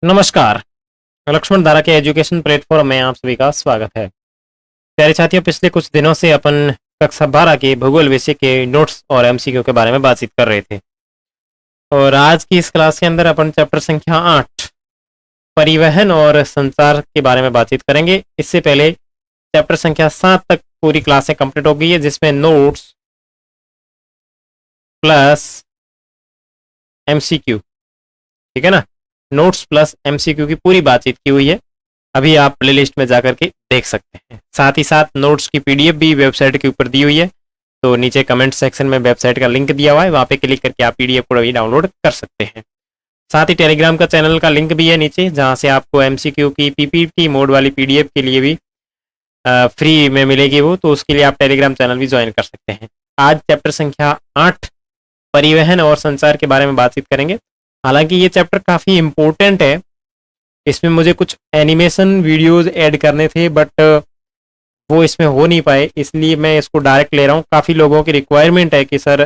नमस्कार। लक्ष्मण धारा के एजुकेशन प्लेटफॉर्म में आप सभी का स्वागत है। प्यारे साथियों, पिछले कुछ दिनों से अपन कक्षा 12 के भूगोल विषय के नोट्स और एमसीक्यू के बारे में बातचीत कर रहे थे और आज की इस क्लास के अंदर अपन चैप्टर संख्या 8 परिवहन और संचार के बारे में बातचीत करेंगे। इससे पहले चैप्टर संख्या 7 तक पूरी क्लासें कंप्लीट हो गई है, जिसमें नोट्स प्लस एमसीक्यू, ठीक है ना, नोट्स प्लस एमसीक्यू की पूरी बातचीत की हुई है। अभी आप प्लेलिस्ट में जाकर के देख सकते हैं। साथ ही साथ नोट्स की पीडीएफ भी वेबसाइट के ऊपर दी हुई है, तो नीचे कमेंट सेक्शन में वेबसाइट का लिंक दिया हुआ है, वहां पे क्लिक करके आप पीडीएफ को भी डाउनलोड कर सकते हैं। साथ ही टेलीग्राम का चैनल का लिंक भी है नीचे, जहां से आपको एमसीक्यू की पीपीटी मोड वाली पीडीएफ के लिए भी फ्री में मिलेगी वो, तो उसके लिए आप टेलीग्राम चैनल भी ज्वाइन कर सकते हैं। आज चैप्टर संख्या 8 परिवहन और संचार के बारे में बातचीत करेंगे। हालांकि ये चैप्टर काफ़ी इम्पोर्टेंट है, इसमें मुझे कुछ एनिमेशन वीडियोस ऐड करने थे बट वो इसमें हो नहीं पाए, इसलिए मैं इसको डायरेक्ट ले रहा हूँ। काफ़ी लोगों की रिक्वायरमेंट है कि सर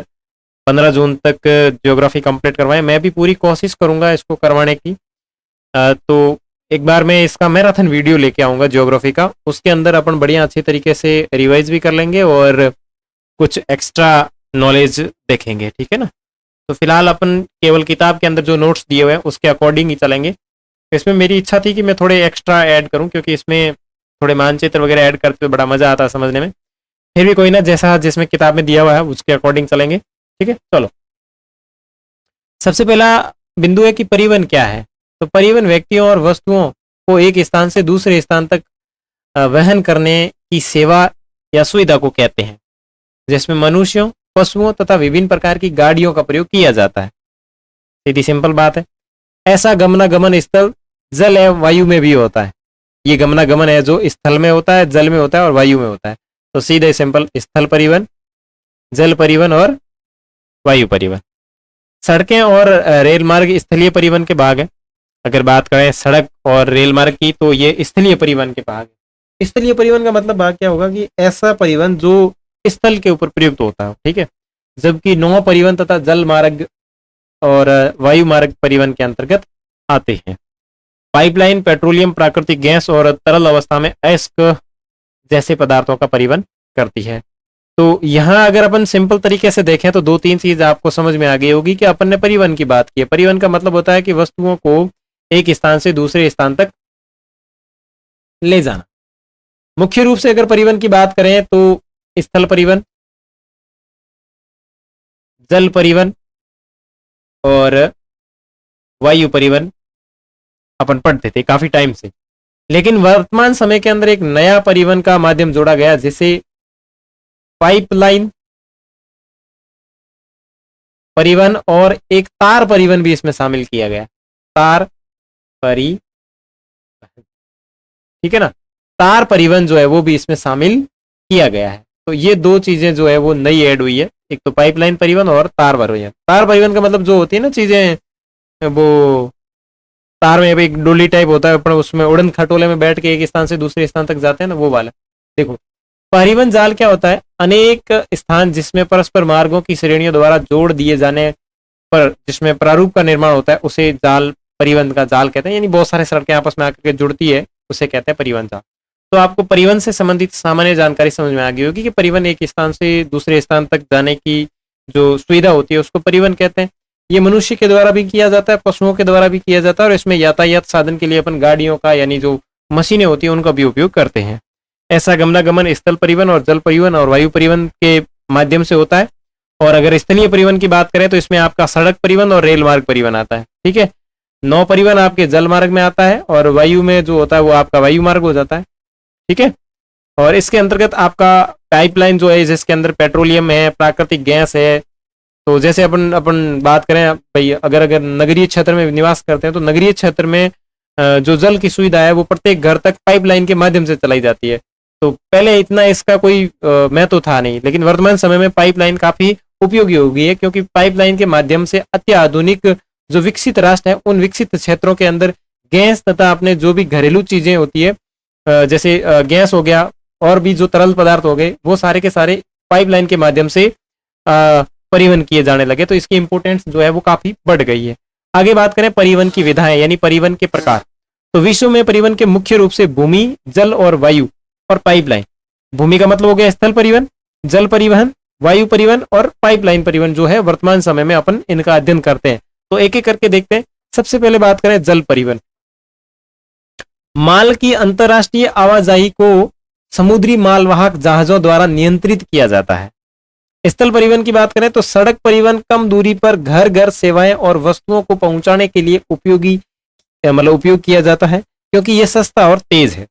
15 जून तक ज्योग्राफी कंप्लीट करवाएं। मैं भी पूरी कोशिश करूँगा इसको करवाने की। तो एक बार मैं इसका मैराथन वीडियो लेके आऊँगा ज्योग्राफी का, उसके अंदर अपन बढ़िया अच्छी तरीके से रिवाइज भी कर लेंगे और कुछ एक्स्ट्रा नॉलेज देखेंगे, ठीक है ना। तो फिलहाल अपन केवल किताब के अंदर जो नोट्स दिए हुए हैं उसके अकॉर्डिंग ही चलेंगे। इसमें मेरी इच्छा थी कि मैं थोड़े एक्स्ट्रा ऐड करूं, क्योंकि इसमें थोड़े मानचित्र वगैरह ऐड करते हुए बड़ा मजा आता है समझने में। फिर भी कोई ना, जैसा जिसमें किताब में दिया हुआ है उसके अकॉर्डिंग चलेंगे, ठीक है। चलो, सबसे पहला बिंदु है कि परिवहन क्या है। तो परिवहन व्यक्तियों और वस्तुओं को एक स्थान से दूसरे स्थान तक वहन करने की सेवा या सुविधा को कहते हैं, जिसमें मनुष्यों, पशुओं तथा विभिन्न प्रकार की गाड़ियों का प्रयोग किया जाता है। सीधी सिंपल बात है। ऐसा गमनागमन स्थल जल एवं वायु में भी होता है। ये गमनागमन है जो स्थल में होता है, जल में होता है और वायु में होता है। तो सीधे सिंपल स्थल परिवहन, जल परिवहन और वायु परिवहन। सड़कें और रेल मार्ग स्थलीय परिवहन के भाग है। अगर बात करें सड़क और रेल मार्ग की, तो ये स्थलीय परिवहन के भाग है। स्थलीय परिवहन का मतलब भाग क्या होगा कि ऐसा परिवहन जो स्थल के ऊपर प्रयुक्त होता है, ठीक है। जबकि नौ परिवहन तथा जल मार्ग और वायु मार्ग परिवहन के अंतर्गत आते हैं। पाइपलाइन पेट्रोलियम, प्राकृतिक गैस और तरल अवस्था में अयस्क जैसे पदार्थों का परिवहन करती है। तो यहाँ अगर अपन सिंपल तरीके से देखें तो दो तीन चीज आपको समझ में आ गई होगी कि अपन ने परिवहन की बात की है। परिवहन का मतलब होता है कि वस्तुओं को एक स्थान से दूसरे स्थान तक ले जाना। मुख्य रूप से अगर परिवहन की बात करें तो स्थल परिवहन, जल परिवहन और वायु परिवहन अपन पढ़ते थे काफी टाइम से। लेकिन वर्तमान समय के अंदर एक नया परिवहन का माध्यम जोड़ा गया, जिसे पाइपलाइन परिवहन और एक तार परिवहन भी इसमें शामिल किया गया। तार परिवहन, ठीक है ना। तार परिवहन जो है वो भी इसमें शामिल किया गया है। तो ये दो चीजें जो है वो नई ऐड हुई है, एक तो पाइपलाइन परिवहन और तार परिवहन। तार परिवहन का मतलब जो होती है ना चीजें, वो तार में एक डोली टाइप होता है, उसमें उड़न खटोले में बैठ के एक स्थान से दूसरे स्थान तक जाते हैं ना, वो वाला। देखो, परिवहन जाल क्या होता है? अनेक स्थान जिसमें परस्पर मार्गों की श्रेणियों द्वारा जोड़ दिए जाने पर जिसमें प्रारूप का निर्माण होता है, उसे जाल, परिवहन का जाल कहते हैं। यानी बहुत सारे सड़कें आपस में आकर के जुड़ती है, उसे कहते हैं परिवहन जाल। तो आपको परिवहन से संबंधित सामान्य जानकारी समझ में आ गई होगी कि परिवहन एक स्थान से दूसरे स्थान तक जाने की जो सुविधा होती है उसको परिवहन कहते हैं। ये मनुष्य के द्वारा भी किया जाता है, पशुओं के द्वारा भी किया जाता है, और इसमें यातायात साधन के लिए अपन गाड़ियों का, यानी जो मशीनें होती हैं उनका भी उपयोग करते हैं। ऐसा गमनागमन स्थल परिवहन और जल परिवहन और वायु परिवहन के माध्यम से होता है। और अगर स्थलीय परिवहन की बात करें तो इसमें आपका सड़क परिवहन और रेल मार्ग परिवहन आता है, ठीक है। नौ परिवहन आपके जल मार्ग में आता है और वायु में जो होता है वो आपका वायु मार्ग हो जाता है, ठीक है। और इसके अंतर्गत आपका पाइपलाइन जो है, जिसके अंदर पेट्रोलियम है, प्राकृतिक गैस है। तो जैसे अपन बात करें भाई, अगर नगरीय क्षेत्र में निवास करते हैं तो नगरीय क्षेत्र में जो जल की सुविधा है वो प्रत्येक घर तक पाइपलाइन के माध्यम से चलाई जाती है। तो पहले इतना इसका कोई महत्व था नहीं, लेकिन वर्तमान समय में पाइपलाइन काफी उपयोगी हो गई है, क्योंकि पाइपलाइन के माध्यम से अत्याधुनिक जो विकसित राष्ट्र है उन विकसित क्षेत्रों के अंदर गैस तथा अपने जो भी घरेलू चीजें होती है, जैसे गैस हो गया और भी जो तरल पदार्थ हो गए, वो सारे के सारे पाइपलाइन के माध्यम से परिवहन किए जाने लगे। तो इसकी इंपोर्टेंस जो है वो काफी बढ़ गई है। आगे बात करें परिवहन की विधाएं यानी परिवहन के प्रकार, तो विश्व में परिवहन के मुख्य रूप से भूमि, जल और वायु और पाइपलाइन। भूमि का मतलब हो गया स्थल परिवहन, जल परिवहन, वायु परिवहन और पाइपलाइन परिवहन जो है वर्तमान समय में अपन इनका अध्ययन करते हैं। तो एक एक करके देखते हैं। सबसे पहले बात करें जल परिवहन। माल की अंतरराष्ट्रीय आवाजाही को समुद्री मालवाहक जहाजों द्वारा नियंत्रित किया जाता है। स्थल परिवहन की बात करें तो सड़क परिवहन कम दूरी पर घर घर सेवाएं और वस्तुओं को पहुंचाने के लिए उपयोग किया जाता है, क्योंकि यह सस्ता और तेज है।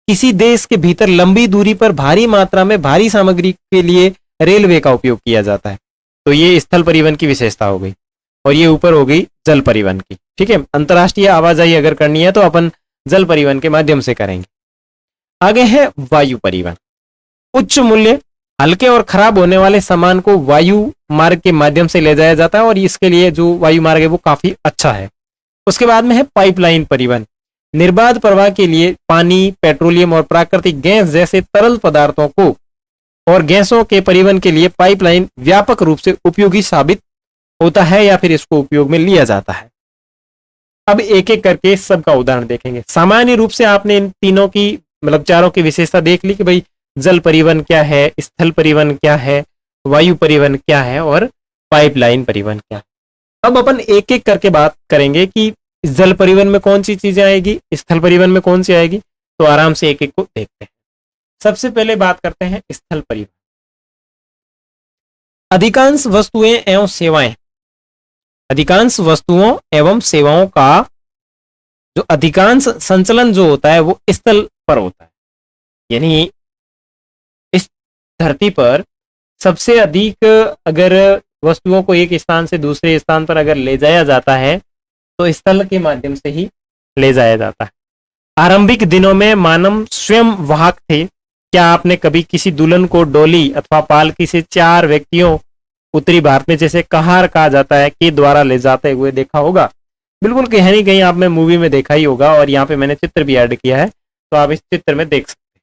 किसी देश के भीतर लंबी दूरी पर भारी मात्रा में भारी सामग्री के लिए रेलवे का उपयोग किया जाता है। तो ये स्थल परिवहन की विशेषता हो गई, और ये ऊपर हो गई जल परिवहन की। ठीक है, अंतरराष्ट्रीय आवाजाही अगर करनी है तो अपन जल परिवहन के माध्यम से करेंगे। आगे है वायु परिवहन। उच्च मूल्य, हल्के और खराब होने वाले सामान को वायु मार्ग के माध्यम से ले जाया जाता है, और इसके लिए जो वायु मार्ग है वो काफी अच्छा है। उसके बाद में है पाइपलाइन परिवहन। निर्बाध प्रवाह के लिए पानी, पेट्रोलियम और प्राकृतिक गैस जैसे तरल पदार्थों को और गैसों के परिवहन के लिए पाइपलाइन व्यापक रूप से उपयोगी साबित होता है या फिर इसको उपयोग में लिया जाता है। अब एक एक करके सबका उदाहरण देखेंगे। सामान्य रूप से आपने इन तीनों की चारों की विशेषता देख ली कि भाई जल परिवहन क्या है, स्थल परिवहन क्या है, वायु परिवहन क्या है और पाइपलाइन परिवहन क्या है। अब अपन एक एक करके बात करेंगे कि जल परिवहन में कौन सी चीजें आएगी, स्थल परिवहन में कौन सी आएगी। तो आराम से एक एक को देखते हैं। सबसे पहले बात करते हैं स्थल परिवहन। अधिकांश वस्तुओं एवं सेवाओं का जो अधिकांश संचलन जो होता है वो स्थल पर होता है। यानी इस धरती पर सबसे अधिक अगर वस्तुओं को एक स्थान से दूसरे स्थान पर अगर ले जाया जाता है तो स्थल के माध्यम से ही ले जाया जाता है। आरंभिक दिनों में मानव स्वयं वाहक थे। क्या आपने कभी किसी दुल्हन को डोली अथवा पालकी से 4 व्यक्तियों, उत्तरी भारत में जैसे कहार कहा जाता है, के द्वारा ले जाते हुए देखा होगा? बिल्कुल कहीं नहीं कहीं आपने मूवी में देखा ही होगा, और यहाँ पे मैंने चित्र भी ऐड किया है तो आप इस चित्र में देख सकते हैं।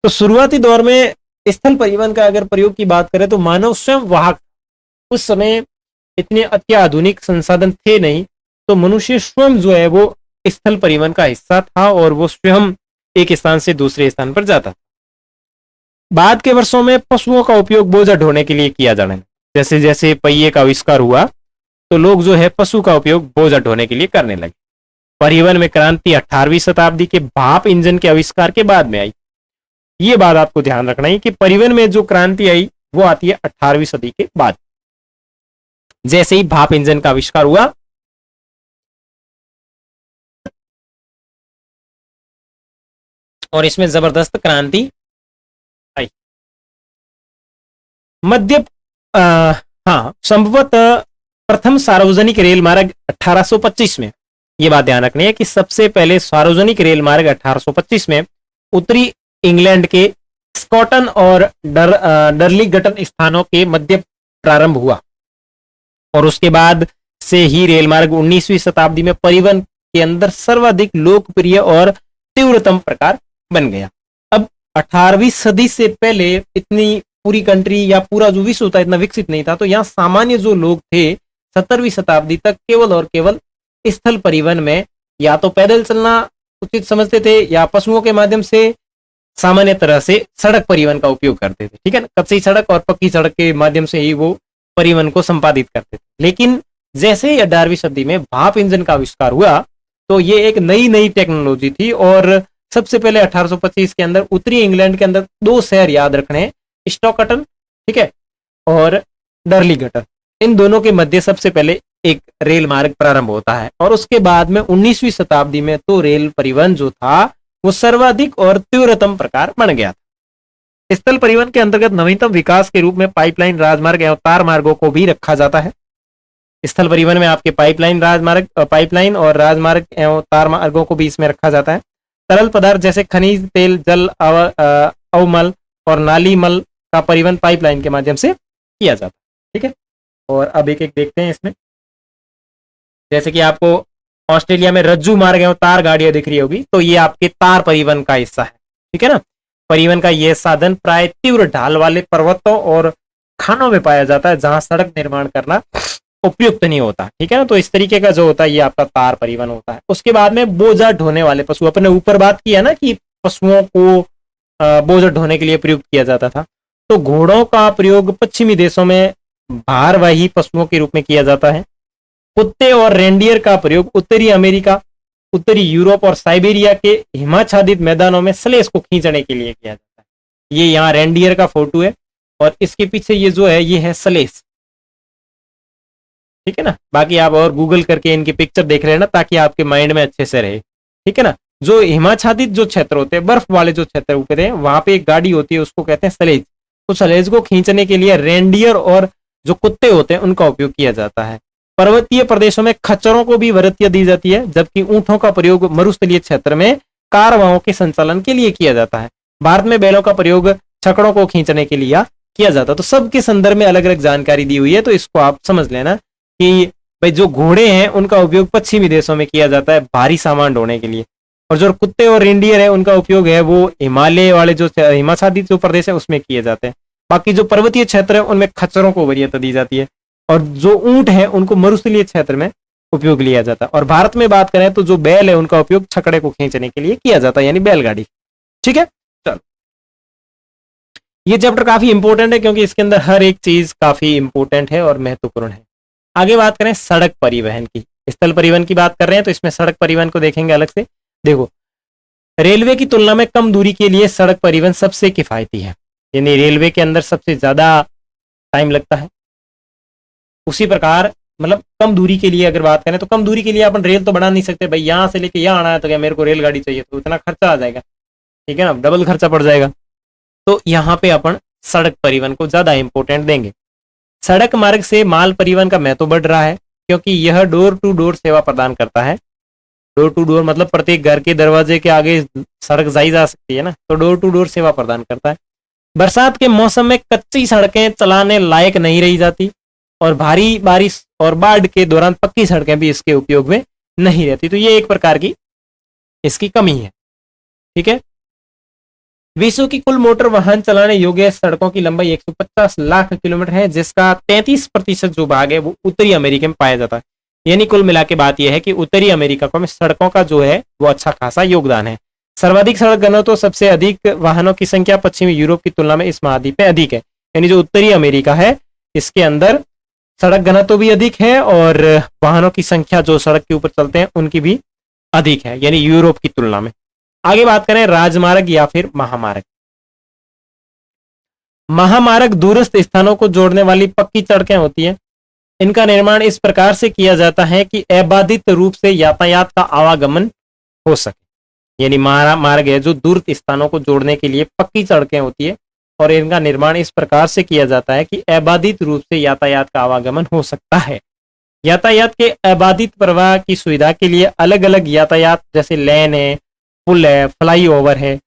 तो शुरुआती दौर में स्थल परिवहन का अगर प्रयोग की बात करें तो मानव स्वयं वाहक, उस समय इतने अत्याधुनिक संसाधन थे नहीं, तो मनुष्य स्वयं जो है वो स्थल परिवहन का हिस्सा था और वो स्वयं एक स्थान से दूसरे स्थान पर जाता था। बाद के वर्षों में पशुओं का उपयोग बोझा ढोने के लिए किया जाने, जैसे जैसे पहिए का आविष्कार हुआ तो लोग जो है पशु का उपयोग बोझा ढोने के लिए करने लगे। परिवहन में क्रांति 18वीं शताब्दी के भाप इंजन के आविष्कार के बाद में आई। ये बात आपको ध्यान रखना है कि परिवहन में जो क्रांति आई वो आती है 18वीं सदी के बाद। जैसे ही भाप इंजन का आविष्कार हुआ और इसमें जबरदस्त क्रांति आई। संभवतः प्रथम सार्वजनिक रेल मार्ग 1825 में, यह बात ध्यान रखनी है कि सबसे पहले सार्वजनिक रेल मार्ग 1825 में उत्तरी इंग्लैंड के स्कॉटन और डर्लिंगटन स्थानों के मध्य प्रारंभ हुआ, और उसके बाद से ही रेल मार्ग 19वीं शताब्दी में परिवहन के अंदर सर्वाधिक लोकप्रिय और तीव्रतम प्रकार बन गया। अब 18वीं सदी से पहले इतनी पूरी कंट्री या पूरा जो विश्व था इतना विकसित नहीं था, तो यहाँ सामान्य जो लोग थे 17वीं शताब्दी तक केवल और केवल स्थल परिवहन में या तो पैदल चलना उचित समझते थे या पशुओं के माध्यम से सामान्य तरह से सड़क परिवहन का उपयोग करते थे। ठीक है ना, कच्ची सड़क और पक्की सड़क के माध्यम से ही वो परिवहन को संपादित करते थे। लेकिन जैसे ही 18वीं सदी में भाप इंजन का आविष्कार हुआ तो ये एक नई टेक्नोलॉजी थी, और सबसे पहले 1825 के अंदर उत्तरी इंग्लैंड के अंदर 2 शहर याद रखने हैं, स्टॉकटन, ठीक है, और डर्लिंगटन। इन दोनों के मध्य सबसे पहले एक रेल मार्ग प्रारंभ होता है, और उसके बाद में 19वीं शताब्दी में तो रेल परिवहन जो था वो सर्वाधिक और तीव्रतम प्रकार बन गया था। स्थल परिवहन के अंतर्गत नवीनतम विकास के रूप में पाइपलाइन, राजमार्ग एवं तार मार्गों को भी रखा जाता है। स्थल परिवहन में आपके पाइपलाइन और राजमार्ग एवं तार मार्गों को भी इसमें रखा जाता है। तरल पदार्थ जैसे खनिज तेल, जल अवमल और नाली मल का परिवहन पाइपलाइन के माध्यम से किया जाता है। ठीक है, और अब एक एक देखते हैं इसमें। जैसे कि आपको ऑस्ट्रेलिया में रज्जू मार्ग एवं तार गाड़ियां दिख रही होगी, तो ये आपके तार परिवहन का हिस्सा है। ठीक है ना, परिवहन का यह साधन प्राय तीव्र ढाल वाले पर्वतों और खानों में पाया जाता है जहां सड़क निर्माण करना उपयुक्त नहीं होता, ठीक है ना। तो इस तरीके का जो होता है ये आपका तार परिवहन होता है। उसके बाद में बोझा ढोने वाले पशु, अपने ऊपर बात किया ना कि पशुओं को बोझ ढोने के लिए प्रयुक्त किया जाता था। तो घोड़ों का प्रयोग पश्चिमी देशों में भारवाही पशुओं के रूप में किया जाता है। कुत्ते और रेंडियर का प्रयोग उत्तरी अमेरिका, उत्तरी यूरोप और साइबेरिया के हिमाच्छादित मैदानों में स्लेज को खींचने के लिए किया जाता है। ये यहाँ रेंडियर का फोटो है और इसके पीछे ये जो है ये है स्लेज, ठीक है ना। बाकी आप और गूगल करके इनकी पिक्चर देख रहे हैं ना, ताकि आपके माइंड में अच्छे से रहे, ठीक है ना। जो हिमाच्छादित जो क्षेत्र होते हैं, बर्फ वाले जो क्षेत्र होते हैं, वहां पे एक गाड़ी होती है, उसको कहते हैं स्लेज। तो स्लेज को खींचने के लिए रेंडियर और जो कुत्ते होते हैं उनका उपयोग किया जाता है। पर्वतीय प्रदेशों में खच्चरों को भी वरीयता दी जाती है, जबकि ऊंटों का प्रयोग मरुस्थलीय क्षेत्र में कारवाओं के संचालन के लिए किया जाता है। भारत में बैलों का प्रयोग छकड़ों को खींचने के लिए किया जाता है। तो सबके संदर्भ में अलग अलग जानकारी दी हुई है, तो इसको आप समझ लेना कि भाई जो घोड़े हैं उनका उपयोग पश्चिमी देशों में किया जाता है भारी सामान ढोने के लिए, और जो कुत्ते और रेंडियर है उनका उपयोग है वो हिमालय वाले जो हिमाच्छादित जो प्रदेश है उसमें किए जाते हैं। बाकी जो पर्वतीय क्षेत्र है उनमें खच्चरों को वरीयता दी जाती है, और जो ऊंट है उनको मरुस्थलीय क्षेत्र में उपयोग लिया जाता है। और भारत में बात करें तो जो बैल है उनका उपयोग छकड़े को खींचने के लिए किया जाता है, यानी बैलगाड़ी, ठीक है। चलो, ये चैप्टर काफी इंपॉर्टेंट है क्योंकि इसके अंदर हर एक चीज काफी इंपॉर्टेंट है और महत्वपूर्ण है। आगे बात करें सड़क परिवहन की, स्थल परिवहन की बात कर रहे हैं तो इसमें सड़क परिवहन को देखेंगे अलग से। देखो, रेलवे की तुलना में कम दूरी के लिए सड़क परिवहन सबसे किफायती है, यानी रेलवे के अंदर सबसे ज्यादा टाइम लगता है। उसी प्रकार मतलब कम दूरी के लिए अगर बात करें तो कम दूरी के लिए अपन रेल तो बना नहीं सकते, भाई यहां से लेके यहाँ आना है तो क्या मेरे को रेलगाड़ी चाहिए, तो इतना खर्चा आ जाएगा, ठीक है ना, डबल खर्चा पड़ जाएगा। तो यहाँ पे अपन सड़क परिवहन को ज्यादा इंपॉर्टेंट देंगे। सड़क मार्ग से माल परिवहन का महत्व बढ़ रहा है क्योंकि यह डोर टू डोर सेवा प्रदान करता है। डोर टू डोर मतलब प्रत्येक घर के दरवाजे के आगे सड़क जाई जा सकती है ना, तो डोर टू डोर सेवा प्रदान करता है। बरसात के मौसम में कच्ची सड़कें चलाने लायक नहीं रही जाती, और भारी बारिश और बाढ़ के दौरान पक्की सड़कें भी इसके उपयोग में नहीं रहती। तो ये एक प्रकार की इसकी कमी है, ठीक है। विश्व की कुल मोटर वाहन चलाने योग्य सड़कों की लंबाई 150 लाख किलोमीटर है, जिसका 33% जो भाग है वो उत्तरी अमेरिका में पाया जाता है। यानी कुल मिला के बात यह है कि उत्तरी अमेरिका में सड़कों का जो है वो अच्छा खासा योगदान है। सर्वाधिक सड़क घनत्व तो सबसे अधिक वाहनों की संख्या पश्चिमी यूरोप की तुलना में इस महाद्वीप में अधिक है। यानी जो उत्तरी अमेरिका है इसके अंदर सड़क घनत्व तो भी अधिक है और वाहनों की संख्या जो सड़क के ऊपर चलते हैं उनकी भी अधिक है, यानी यूरोप की तुलना में। आगे बात करें राजमार्ग या फिर महामार्ग। महामार्ग दूरस्थ स्थानों को जोड़ने वाली पक्की सड़कें होती हैं। इनका निर्माण इस प्रकार से किया जाता है कि अबाधित रूप से यातायात का आवागमन हो सके। यानी महामार्ग है जो दूर स्थानों को जोड़ने के लिए पक्की सड़कें होती है, और इनका निर्माण इस प्रकार से किया जाता है कि अबाधित रूप से यातायात का आवागमन हो सकता है। यातायात के अबाधित प्रवाह की सुविधा के लिए अलग अलग यातायात जैसे लेन है, पुल है, फ्लाईओवर है,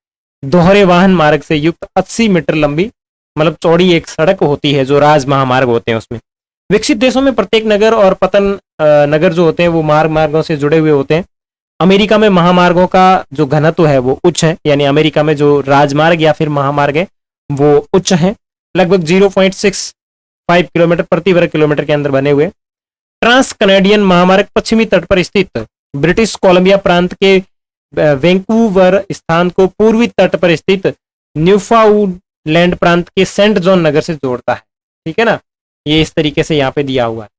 दोहरे वाहन मार्ग से युक्त 80 मीटर लंबी मतलब चौड़ी एक सड़क होती है जो राज महामार्ग होते हैं उसमें। विकसित देशों में प्रत्येक नगर और पतन नगर जो होते हैं वो मार्गों से जुड़े हुए होते हैं। अमेरिका में महामार्गों का जो घनत्व है वो उच्च है, यानी अमेरिका में जो राजमार्ग या फिर महामार्ग है वो उच्च है, लगभग 0.65 किलोमीटर प्रति वर्ग किलोमीटर के अंदर बने हुए। ट्रांस कनेडियन महामार्ग पश्चिमी तट पर स्थित ब्रिटिश कोलंबिया प्रांत के वैंकूवर स्थान को पूर्वी तट पर स्थित न्यूफाउंडलैंड प्रांत के सेंट जॉन नगर से जोड़ता है, ठीक है ना। ये इस तरीके से यहाँ पे दिया हुआ है,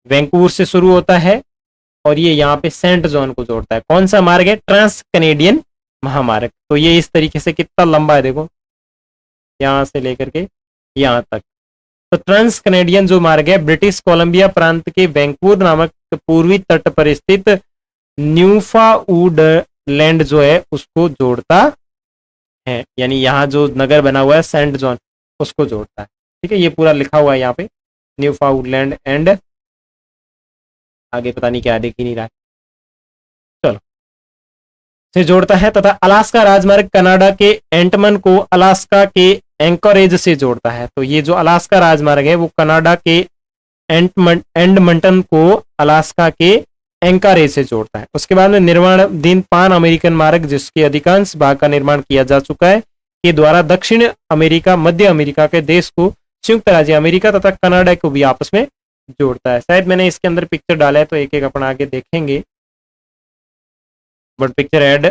वैंकूवर से शुरू होता है और ये यहाँ पे सेंट जॉन को जोड़ता है। कौन सा मार्ग है? ट्रांस कनेडियन महामार्ग। तो ये इस तरीके से कितना लंबा है देखो, यहां से लेकर के यहां तक। तो ट्रांस कनेडियन जो मार्ग है ब्रिटिश कोलंबिया प्रांत के वैंकूवर नामक पूर्वी तट पर स्थित न्यूफाउंडलैंड जो है उसको जोड़ता है, यानी यहाँ जो नगर बना हुआ है सेंट जॉन उसको जोड़ता है, ठीक है। ये पूरा लिखा हुआ है यहाँ पे न्यूफाउंडलैंड एंड आगे पता नहीं क्या देख ही नहीं रहा है, चलो से जोड़ता है। तथा अलास्का राजमार्ग कनाडा के एंटमन को अलास्का के एंकोरेज से जोड़ता है। तो ये जो अलास्का राजमार्ग है वो कनाडा के एंडमंटन को अलास्का के एंकोरेज से जोड़ता है। उसके बाद में निर्माणाधीन पान अमेरिकन मार्ग जिसके अधिकांश भाग का निर्माण किया जा चुका है के द्वारा दक्षिण अमेरिका, मध्य अमेरिका के देश को, संयुक्त राज्य अमेरिका तथा कनाडा को भी आपस में जोड़ता है। शायद मैंने इसके अंदर पिक्चर डाला है तो एक एक अपन आगे देखेंगे, बट पिक्चर ऐड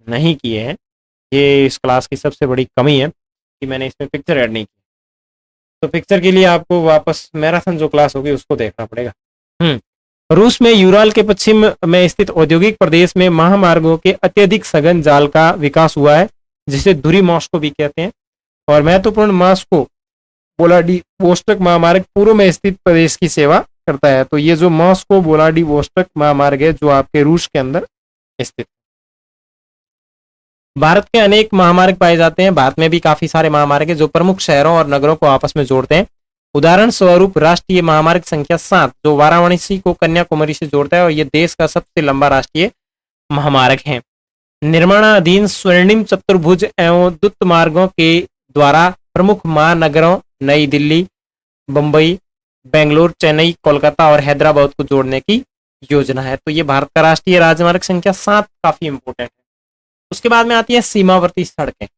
नहीं किए हैं। ये इस क्लास की सबसे बड़ी कमी है कि मैंने इसमें पिक्चर ऐड नहीं की। तो पिक्चर के लिए आपको वापस मैराथन जो क्लास होगी उसको देखना पड़ेगा। रूस में यूराल के पश्चिम में स्थित औद्योगिक प्रदेश में महामार्गों के अत्यधिक सघन जाल का विकास हुआ है, जिसे धुरी मॉस्को भी कहते हैं। और महत्वपूर्ण मॉस्को व्लादिवोस्टोक महामार्ग पूर्व में स्थित प्रदेश की सेवा करता है। तो ये जो मॉस्को व्लादिवोस्टोक महामार्ग है जो आपके रूस के अंदर स्थित। भारत के अनेक महामार्ग पाए जाते हैं। भारत में भी काफी सारे महामार्ग हैं जो प्रमुख शहरों और नगरों को आपस में जोड़ते हैं। उदाहरण स्वरूप राष्ट्रीय महामार्ग संख्या 7 जो वाराणसी को कन्याकुमारी से जोड़ता है और यह देश का सबसे लंबा राष्ट्रीय महामार्ग है। निर्माणाधीन स्वर्णिम चतुर्भुज एवं द्रुत मार्गों के द्वारा प्रमुख महानगरों नई दिल्ली, बंबई, बेंगलुरु, चेन्नई, कोलकाता और हैदराबाद को जोड़ने की योजना है। तो ये भारत का राष्ट्रीय राजमार्ग संख्या 7 काफी इंपोर्टेंट है। उसके बाद में आती है सीमावर्ती सड़कें,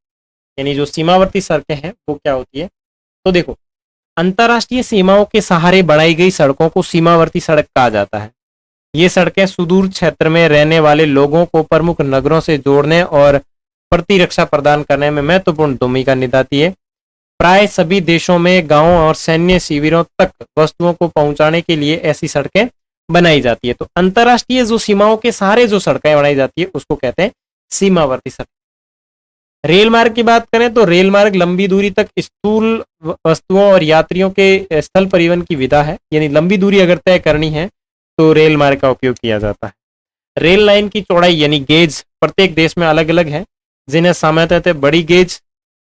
यानी जो सीमावर्ती सड़कें हैं वो क्या होती है। तो देखो, अंतरराष्ट्रीय सीमाओं के सहारे बनाई गई सड़कों को सीमावर्ती सड़क कहा जाता है। ये सड़कें सुदूर क्षेत्र में रहने वाले लोगों को प्रमुख नगरों से जोड़ने और प्रतिरक्षा प्रदान करने में महत्वपूर्ण भूमिका निभाती है। प्राय सभी देशों में गांवों और सैन्य शिविरों तक वस्तुओं को पहुंचाने के लिए ऐसी सड़कें बनाई जाती है। तो अंतरराष्ट्रीय जो सीमाओं के सहारे जो सड़कें बनाई जाती है उसको कहते हैं सीमावर्ती सड़क। रेल मार्ग की बात करें तो रेल मार्ग लंबी दूरी तक स्थूल वस्तुओं और यात्रियों के स्थल परिवहन की विधा है, यानी लंबी दूरी अगर तय करनी है तो रेल मार्ग का उपयोग किया जाता है। रेल लाइन की चौड़ाई यानी गेज प्रत्येक देश में अलग अलग है, जिन्हें सामान्यतः बड़ी गेज,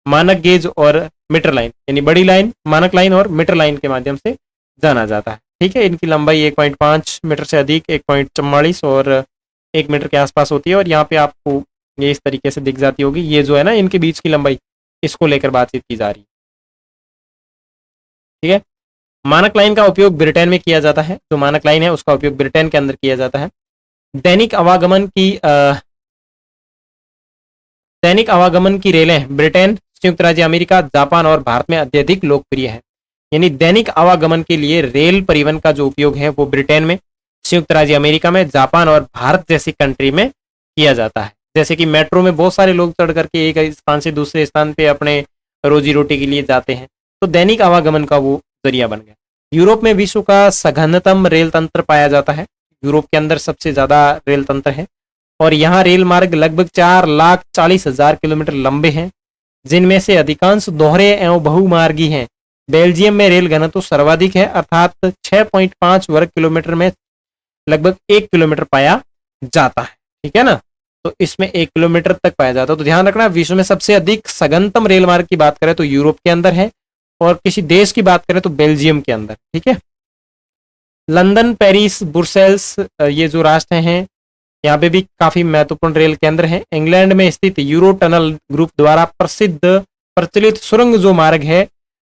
मानक गेज और मीटर लाइन, यानी बड़ी लाइन, मानक लाइन और मीटर लाइन के माध्यम से जाना जाता है। ठीक है, इनकी लंबाई 1.5 मीटर से अधिक 1.44 और 1 मीटर के आसपास होती है। और यहाँ पे आपको ये इस तरीके से दिख जाती होगी, ये जो है ना इनके बीच की लंबाई, इसको लेकर बातचीत की जा रही है। ठीक है, मानक लाइन का उपयोग ब्रिटेन में किया जाता है। जो मानक लाइन है उसका उपयोग ब्रिटेन के अंदर किया जाता है। दैनिक आवागमन की रेलें ब्रिटेन, संयुक्त राज्य अमेरिका, जापान और भारत में अत्यधिक लोकप्रिय है। यानी दैनिक आवागमन के लिए रेल परिवहन का जो उपयोग है वो ब्रिटेन में, संयुक्त राज्य अमेरिका में, जापान और भारत जैसी कंट्री में किया जाता है। जैसे कि मेट्रो में बहुत सारे लोग चढ़ करके एक स्थान से दूसरे स्थान पे अपने रोजी रोटी के लिए जाते हैं, तो दैनिक आवागमन का वो जरिया बन गया। यूरोप में विश्व का सघनतम रेल तंत्र पाया जाता है। यूरोप के अंदर सबसे ज्यादा रेल तंत्र है और यहाँ रेल मार्ग लगभग 4,40,000 किलोमीटर लंबे हैं, जिनमें से अधिकांश दोहरे एवं बहुमार्गी हैं। बेल्जियम में रेल घनत्व सर्वाधिक है, अर्थात 6.5 वर्ग किलोमीटर में लगभग 1 किलोमीटर पाया जाता है। ठीक है ना, तो इसमें 1 किलोमीटर तक पाया जाता है। तो ध्यान रखना, विश्व में सबसे अधिक सघनतम रेल मार्ग की बात करें तो यूरोप के अंदर है और किसी देश की बात करें तो बेल्जियम के अंदर। ठीक है, लंदन, पेरिस, ब्रुसेल्स ये जो राष्ट्र हैं यहाँ पे भी काफी महत्वपूर्ण रेल केंद्र हैं। इंग्लैंड में स्थित यूरो टनल ग्रुप द्वारा प्रचलित सुरंग जो मार्ग है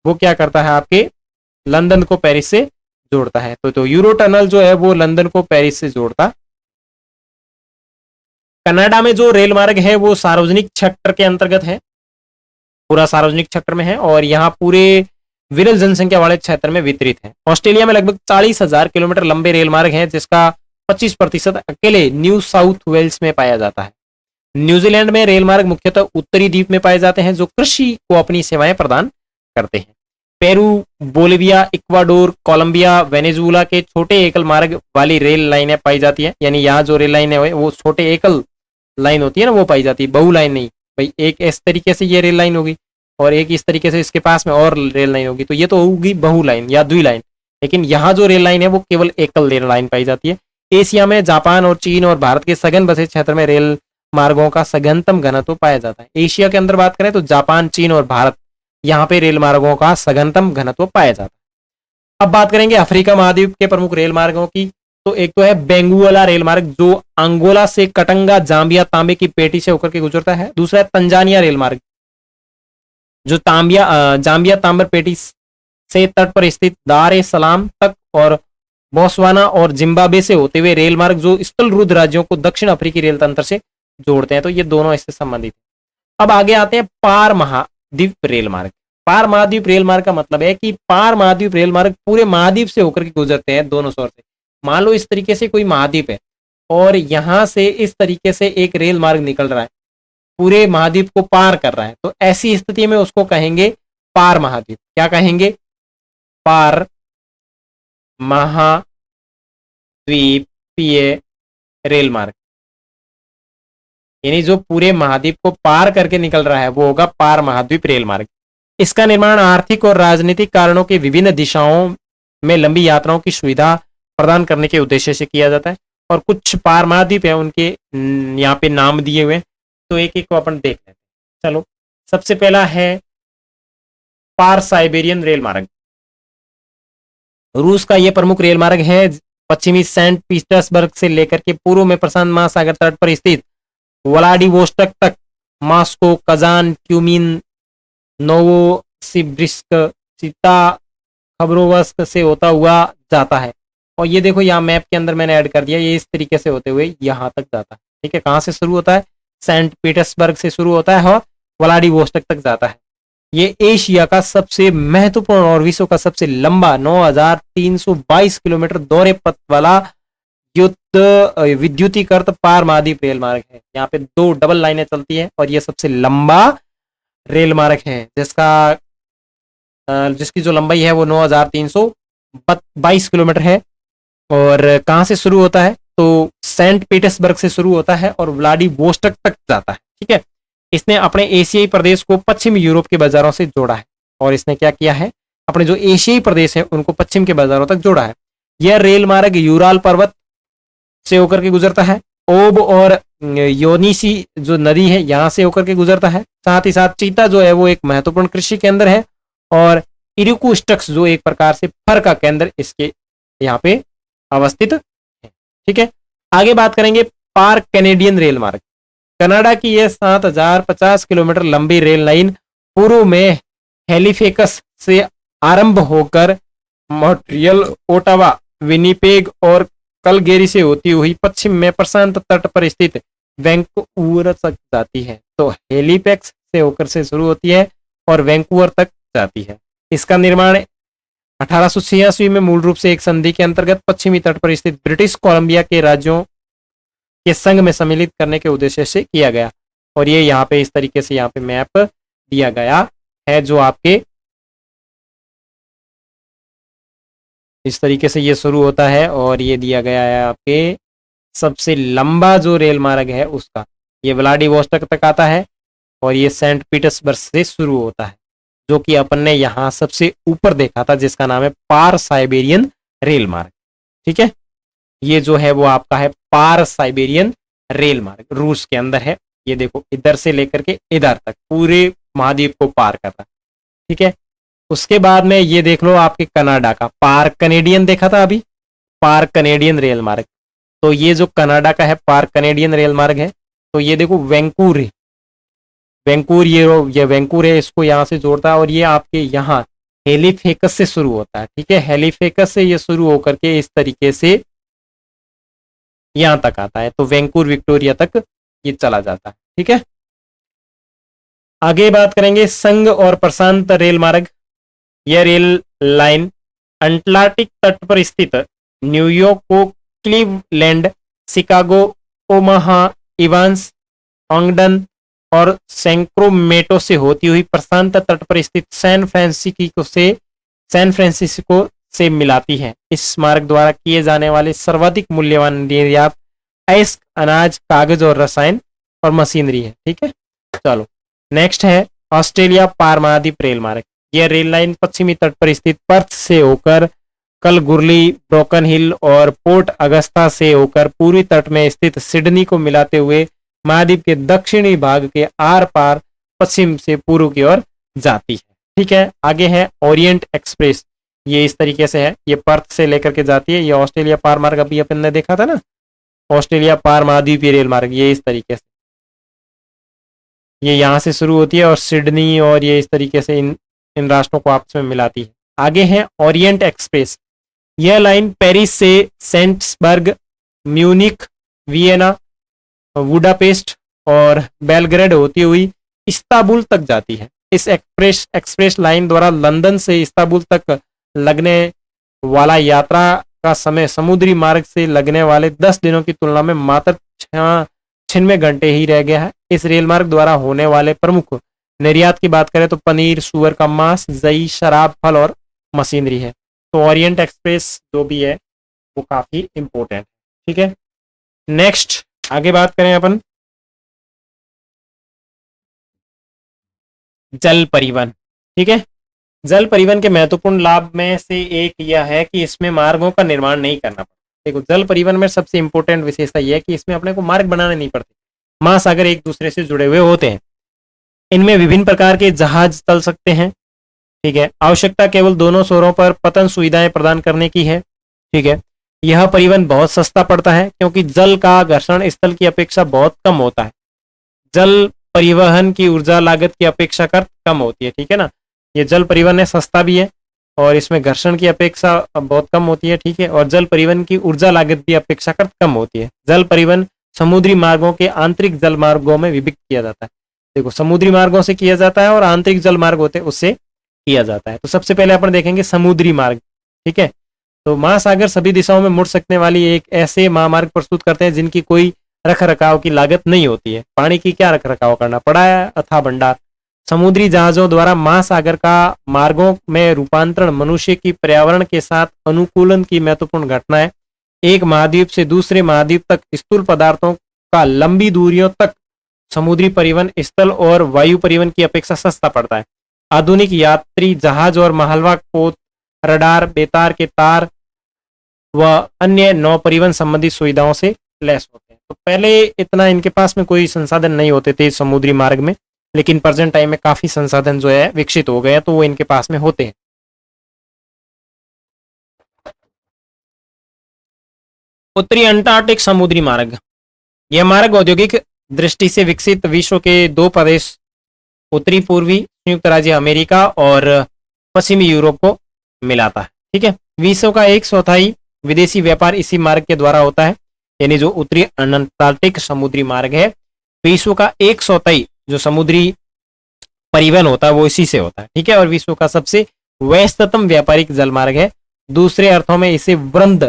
वो क्या करता है, आपके लंदन को पेरिस से जोड़ता है। तो यूरो टनल जो है वो लंदन को पेरिस से जोड़ता। कनाडा में जो रेल मार्ग है वो सार्वजनिक क्षेत्र के अंतर्गत है, पूरा सार्वजनिक क्षेत्र में है और यहाँ पूरे विरल जनसंख्या वाले क्षेत्र में वितरित है। ऑस्ट्रेलिया में लगभग 40,000 किलोमीटर लंबे रेल मार्ग हैं, जिसका 25% अकेले न्यू साउथ वेल्स में पाया जाता है। न्यूजीलैंड में रेल मार्ग मुख्यतः उत्तरी द्वीप में पाए जाते हैं, जो कृषि को अपनी सेवाएं प्रदान करते हैं। Peru, Bolivia, Ecuador, Colombia, Venezuela के छोटे एकल मार्ग वाली रेल लाइनें पाई जाती है। यानी यहाँ जो रेल लाइन है वो छोटे एकल लाइन होती है ना, वो पाई जाती है, बहु लाइन नहीं। भाई एक इस तरीके से ये रेल लाइन होगी और एक इस तरीके से इसके पास में और रेल लाइन होगी, तो ये तो होगी बहु लाइन या द्वि लाइन। लेकिन यहाँ जो रेल लाइन है वो केवल एकल रेल लाइन पाई जाती है। एशिया में जापान और चीन और भारत के सघन बसे क्षेत्र में रेल मार्गों का सघनतम घनत्व पाया जाता है। एशिया के अंदर बात करें तो जापान, चीन और भारत, यहाँ पे रेल मार्गों का सघनतम घनत्व पाया जाता है। अब बात करेंगे अफ्रीका महाद्वीप के प्रमुख रेल मार्गों की। तो एक तो है बेंगुएला रेल मार्ग जो अंगोला से कटंगा, जाम्बिया, तांबे की पेटी से होकर के गुजरता है। दूसरा है तंजानिया रेल मार्ग जो जाम्बिया तांबर पेटी से तट पर स्थित दार ए सलाम तक और बोस्वाना और जिम्बाब्वे से होते हुए रेल मार्ग जो स्थल रुद्ध राज्यों को दक्षिण अफ्रीकी रेल तंत्र से जोड़ते हैं। तो ये दोनों इससे संबंधित है। अब आगे आते हैं पार महाद्वीप रेल मार्ग। पार महाद्वीप रेल मार्ग का मतलब है कि पार महाद्वीप रेल मार्ग पूरे महाद्वीप से होकर के गुजरते हैं दोनों छोर से। मान लो इस तरीके से कोई महाद्वीप है और यहां से इस तरीके से एक रेल मार्ग निकल रहा है, पूरे महाद्वीप को पार कर रहा है, तो ऐसी स्थिति में उसको कहेंगे पार महाद्वीप। क्या कहेंगे? पार महाद्वीपीय रेल मार्ग। यानी जो पूरे महाद्वीप को पार करके निकल रहा है वो होगा पार महाद्वीप रेल मार्ग। इसका निर्माण आर्थिक और राजनीतिक कारणों के विभिन्न दिशाओं में लंबी यात्राओं की सुविधा प्रदान करने के उद्देश्य से किया जाता है। और कुछ पार महाद्वीप है उनके यहाँ पे नाम दिए हुए हैं, तो एक एक को अपन देख लेते हैं। चलो, सबसे पहला है पार साइबेरियन रेल मार्ग। रूस का यह प्रमुख रेल मार्ग है। पश्चिमी सेंट पीटर्सबर्ग से लेकर के पूर्व में प्रशांत महासागर तट पर स्थित व्लादिवोस्टोक तक मॉस्को, कजान, ट्यूमिन, नोवोसिबिर्स्क, चिता, खबरोवस्क से होता हुआ जाता है। और ये देखो यहाँ मैप के अंदर मैंने ऐड कर दिया, ये इस तरीके से होते हुए यहाँ तक जाता है। ठीक है, कहाँ से शुरू होता है? सेंट पीटर्सबर्ग से शुरू होता है और व्लादिवोस्टोक तक जाता है। ये एशिया का सबसे महत्वपूर्ण और विश्व का सबसे लंबा 9,322 किलोमीटर दौरे पथ वाला विद्युतीकृत पार महाद्वीप रेल मार्ग है। यहाँ पे 2 डबल लाइनें चलती है और ये सबसे लंबा रेल मार्ग है जिसकी जो लंबाई है वो 9,322 किलोमीटर है। और कहाँ से शुरू होता है? तो सेंट पीटर्सबर्ग से शुरू होता है और व्लादिवोस्टोक तक जाता है। ठीक है, इसने अपने एशियाई प्रदेश को पश्चिम यूरोप के बाजारों से जोड़ा है। और इसने क्या किया है? अपने जो एशियाई प्रदेश है उनको पश्चिम के बाजारों तक जोड़ा है। यह रेल मार्ग यूराल पर्वत से होकर के गुजरता है। ओब और योनीसी जो नदी है यहाँ से होकर के गुजरता है। साथ ही साथ चीता जो है वो एक महत्वपूर्ण कृषि केंद्र है और इरुकुस्टक्स जो एक प्रकार से फर का केंद्र इसके यहाँ पे अवस्थित है। ठीक है, आगे बात करेंगे पार कैनेडियन रेल मार्ग। कनाडा की यह 7,050 किलोमीटर लंबी रेल लाइन पूर्व में हैलिफैक्स से आरंभ होकर मॉन्ट्रियल, ओटावा, विनिपेग और कलगेरी से होती हुई पश्चिम में प्रशांत तट पर स्थित वैंकूवर तक जाती है। तो हैलिफैक्स से होकर से शुरू होती है और वैंकूवर तक जाती है। इसका निर्माण 1886 में मूल रूप से एक संधि के अंतर्गत पश्चिमी तट पर स्थित ब्रिटिश कोलंबिया के राज्यों के संघ में सम्मिलित करने के उद्देश्य से किया गया। और ये यहाँ पे इस तरीके से यहाँ पे मैप दिया गया है जो आपके इस तरीके से ये शुरू होता है और ये दिया गया है आपके सबसे लंबा जो रेल मार्ग है उसका। ये व्लादिवोस्टोक तक आता है और ये सेंट पीटर्सबर्ग से शुरू होता है, जो कि अपन ने यहाँ सबसे ऊपर देखा था जिसका नाम है पार साइबेरियन रेल मार्ग। ठीक है, ये जो है वो आपका है पार साइबेरियन रेल मार्ग, रूस के अंदर है। ये देखो इधर से लेकर के इधर तक पूरे महाद्वीप को पार कर रहा है। ठीक है, उसके बाद में ये देख लो आपके कनाडा का पार कैनेडियन देखा था अभी, पार कैनेडियन रेल मार्ग। तो ये जो कनाडा का है पार कैनेडियन रेल मार्ग है, तो ये देखो वैंकूवर है, वैंकूवर ये वैंकूवर है, इसको यहाँ से जोड़ता है और ये आपके यहाँ हेलीफेकस से शुरू होता है। ठीक है, हेलीफेकस से ये शुरू होकर के इस तरीके से यहां तक आता है, तो वैंकूवर विक्टोरिया तक ये चला जाता है। ठीक है, आगे बात करेंगे संघ और प्रशांत रेल मार्ग। यह रेल लाइन अटलांटिक तट पर स्थित न्यूयॉर्क को क्लीवलैंड, शिकागो, ओमाहा, इवांस, ऑंगडन और सैक्रामेंटो से होती हुई प्रशांत तट पर स्थित सैन फ्रांसिस्को से मिलाती है। इस मार्ग द्वारा किए जाने वाले सर्वाधिक मूल्यवान निर्यात अयस्क, अनाज, कागज और रसायन और मशीनरी है। ठीक है, चलो नेक्स्ट है ऑस्ट्रेलिया पार महाद्वीप रेल मार्ग। यह रेल लाइन पश्चिमी तट पर स्थित पर्थ से होकर कलगुरली, ब्रोकन हिल और पोर्ट अगस्ता से होकर पूर्वी तट में स्थित सिडनी को मिलाते हुए महाद्वीप के दक्षिणी भाग के आर पार पश्चिम से पूर्व की ओर जाती है। ठीक है, आगे है ओरिएंट एक्सप्रेस। ये इस तरीके से है, ये पर्थ से लेकर के जाती है। ये ऑस्ट्रेलिया पार मार्ग अभी अपन ने देखा था ना, ऑस्ट्रेलिया पार महाद्वीपीय रेल मार्ग, ये इस तरीके से ये यहाँ से शुरू होती है और सिडनी और ये इस तरीके से इन राष्ट्रों को आपस में मिलाती है। आगे है ओरिएंट एक्सप्रेस। यह लाइन पेरिस से सेंट्सबर्ग, म्यूनिख, वियना, बुडापेस्ट और बेलग्रेड होती हुई इस्तांबुल तक जाती है। इस एक्सप्रेस लाइन द्वारा लंदन से इस्तांबुल तक लगने वाला यात्रा का समय समुद्री मार्ग से लगने वाले 10 दिनों की तुलना में मात्र 96 घंटे ही रह गया है। इस रेल मार्ग द्वारा होने वाले प्रमुख निर्यात की बात करें तो पनीर, सुअर का मांस, दही, शराब, फल और मशीनरी है। तो ओरिएंट एक्सप्रेस जो भी है वो काफी इंपॉर्टेंट, ठीक है। नेक्स्ट आगे बात करें अपन जल परिवहन, ठीक है। जल परिवहन के महत्वपूर्ण लाभ में से एक यह है कि इसमें मार्गों का निर्माण नहीं करना पड़ता। देखो, जल परिवहन में सबसे इंपॉर्टेंट विशेषता यह है कि इसमें अपने को मार्ग बनाने नहीं पड़ते, महासागर एक दूसरे से जुड़े हुए होते हैं। इनमें विभिन्न प्रकार के जहाज चल सकते हैं, ठीक है। आवश्यकता केवल दोनों छोरों पर पतन सुविधाएं प्रदान करने की है, ठीक है। यह परिवहन बहुत सस्ता पड़ता है क्योंकि जल का घर्षण स्थल की अपेक्षा बहुत कम होता है। जल परिवहन की ऊर्जा लागत की अपेक्षाकृत कम होती है, ठीक है ना। ये जल परिवहन है, सस्ता भी है और इसमें घर्षण की अपेक्षा बहुत कम होती है, ठीक है। और जल परिवहन की ऊर्जा लागत भी अपेक्षाकृत कम होती है। जल परिवहन समुद्री मार्गों के आंतरिक जल मार्गों में विभक्त किया जाता है। देखो, समुद्री मार्गों से किया जाता है और आंतरिक जल मार्ग होते हैं उससे किया जाता है। तो सबसे पहले अपन देखेंगे समुद्री मार्ग, ठीक है। तो महासागर सभी दिशाओं में मुड़ सकने वाली एक ऐसे महामार्ग प्रस्तुत करते हैं जिनकी कोई रख रखाव की लागत नहीं होती है। पानी की क्या रख रखाव करना पड़ा है, अथाह भंडार। समुद्री जहाजों द्वारा महासागर का मार्गों में रूपांतरण मनुष्य की पर्यावरण के साथ अनुकूलन की महत्वपूर्ण घटना है। एक महाद्वीप से दूसरे महाद्वीप तक स्थूल पदार्थों का लंबी दूरियों तक समुद्री परिवहन स्थल और वायु परिवहन की अपेक्षा सस्ता पड़ता है। आधुनिक यात्री जहाज और मालवा पोत, रडार, बेतार के तार व अन्य नौ परिवहन संबंधी सुविधाओं से लैस होते हैं। तो पहले इतना इनके पास में कोई संसाधन नहीं होते थे समुद्री मार्ग में, लेकिन प्रेजेंट टाइम में काफी संसाधन जो है विकसित हो गए हैं, तो वो इनके पास में होते हैं। उत्तरी अंटार्कटिक समुद्री मार्ग, यह मार्ग औद्योगिक दृष्टि से विकसित विश्व के दो प्रदेश उत्तरी पूर्वी संयुक्त राज्य अमेरिका और पश्चिमी यूरोप को मिलाता है, ठीक है। विश्व का 1/4 विदेशी व्यापार इसी मार्ग के द्वारा होता है। यानी जो उत्तरी अंटार्कटिक समुद्री मार्ग है, विश्व का 1/4 जो समुद्री परिवहन होता है वो इसी से होता है, ठीक है। और विश्व का सबसे व्यस्ततम व्यापारिक जल मार्ग है। दूसरे अर्थों में इसे वृंद